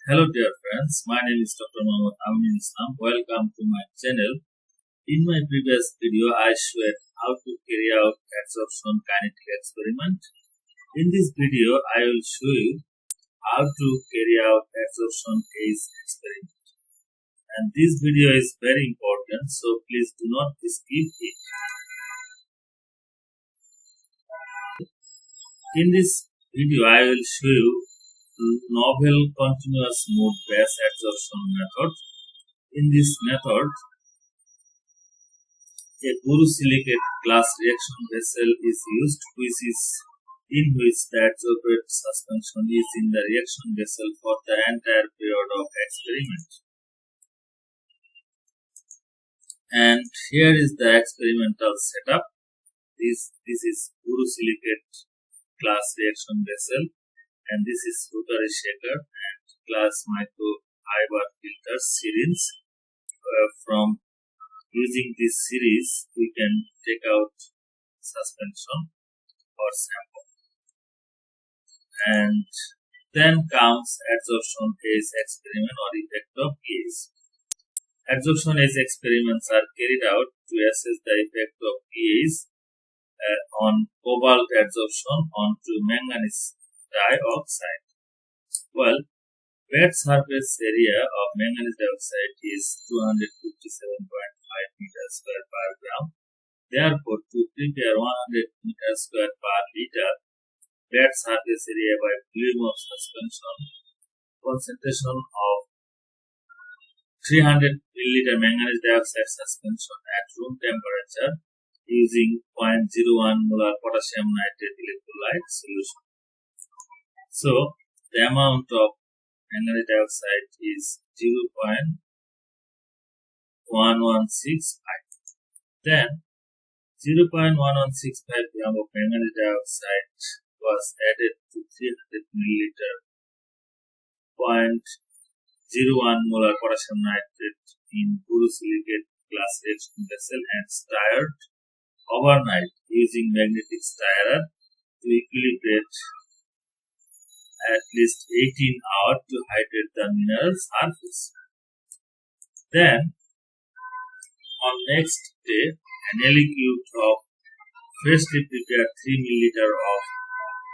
Hello dear friends, my name is Dr. Aminulchem. Welcome to my channel. In my previous video, I showed how to carry out adsorption kinetic experiment. In this video, I will show you how to carry out adsorption case experiment. And this video is very important, so please do not skip it. In this video, I will show you novel continuous mode batch adsorption method. In this method, a borosilicate glass reaction vessel is used, in which the adsorbate suspension is in the reaction vessel for the entire period of experiment. And here is the experimental setup. This is borosilicate glass reaction vessel, and this is rotary shaker and glass microfiber filter syringe. From using this series, we can take out suspension or sample. And then comes adsorption case experiment or effect of pH. Adsorption case experiments are carried out to assess the effect of pH on cobalt adsorption onto manganese dioxide. Well, wet surface area of manganese dioxide is 257.5 meters square per gram. Therefore, to prepare 100 meters square per liter wet surface area by volume of suspension, concentration of 300 milliliter manganese dioxide suspension at room temperature using 0.01 molar potassium nitrate electrolyte solution. So, the amount of manganese dioxide is 0.1165. Then, 0.1165 gram of manganese dioxide was added to 300 milliliter 0.01 molar potassium nitrate in borosilicate glass reaction vessel and stirred overnight using magnetic stirrer to equilibrate at least 18 hours to hydrate the mineral surface. Then, on next day, an liquid of freshly prepared 3 milliliter of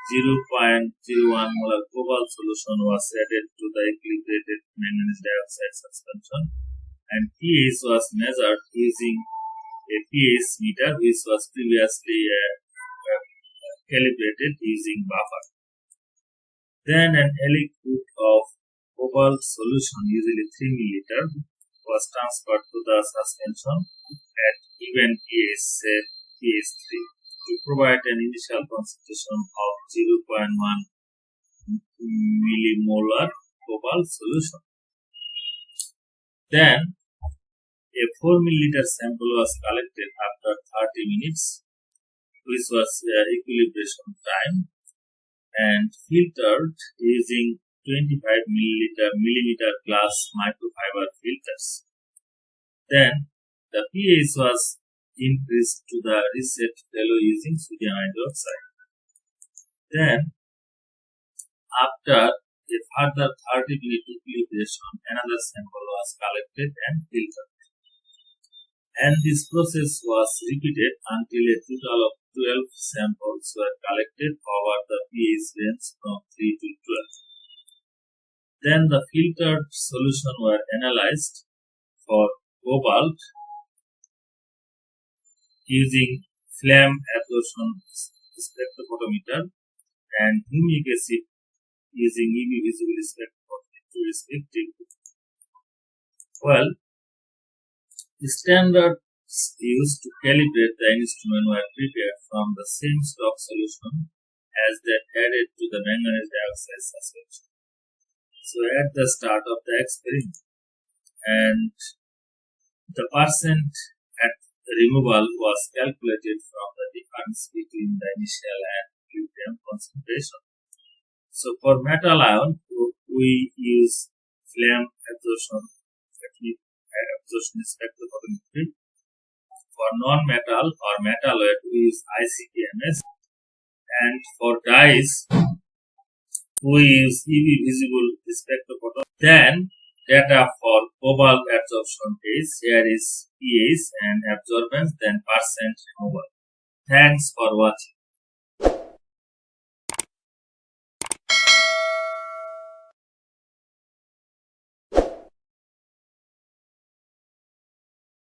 0.01 molar cobalt solution was added to the equilibrated manganese dioxide suspension, and pH was measured using a pH meter which was previously calibrated using buffer. Then an liquid of cobalt solution, usually 3 milliliter, was transferred to the suspension at even pH, say pH 3, to provide an initial concentration of 0.1 millimolar cobalt solution. Then a 4 milliliter sample was collected after 30 minutes, which was equilibration time, and filtered using 25 millimeter glass microfiber filters. Then the pH was increased to the reset value using sodium hydroxide. Then, after a further 30-minute equilibration, another sample was collected and filtered. And this process was repeated until a total of 12 samples were collected over the pH range from 3 to 12. Then the filtered solution were analyzed for cobalt using flame absorption spectrophotometer and humic acid using UV visible spectrophotometer respectively. Well, the standards used to calibrate the instrument were prepared from the same stock solution as that added to the manganese dioxide suspension. So at the start of the experiment, and the percent at removal was calculated from the difference between the initial and equilibrium concentration. So for metal ion, we use flame absorption spectrophotometry. For non-metal or metalloid, we use icp-ms, and for dyes, we use UV visible spectrophotometer. Then data for cobalt absorption is here is pH and absorbance, then percent removal. Thanks for watching.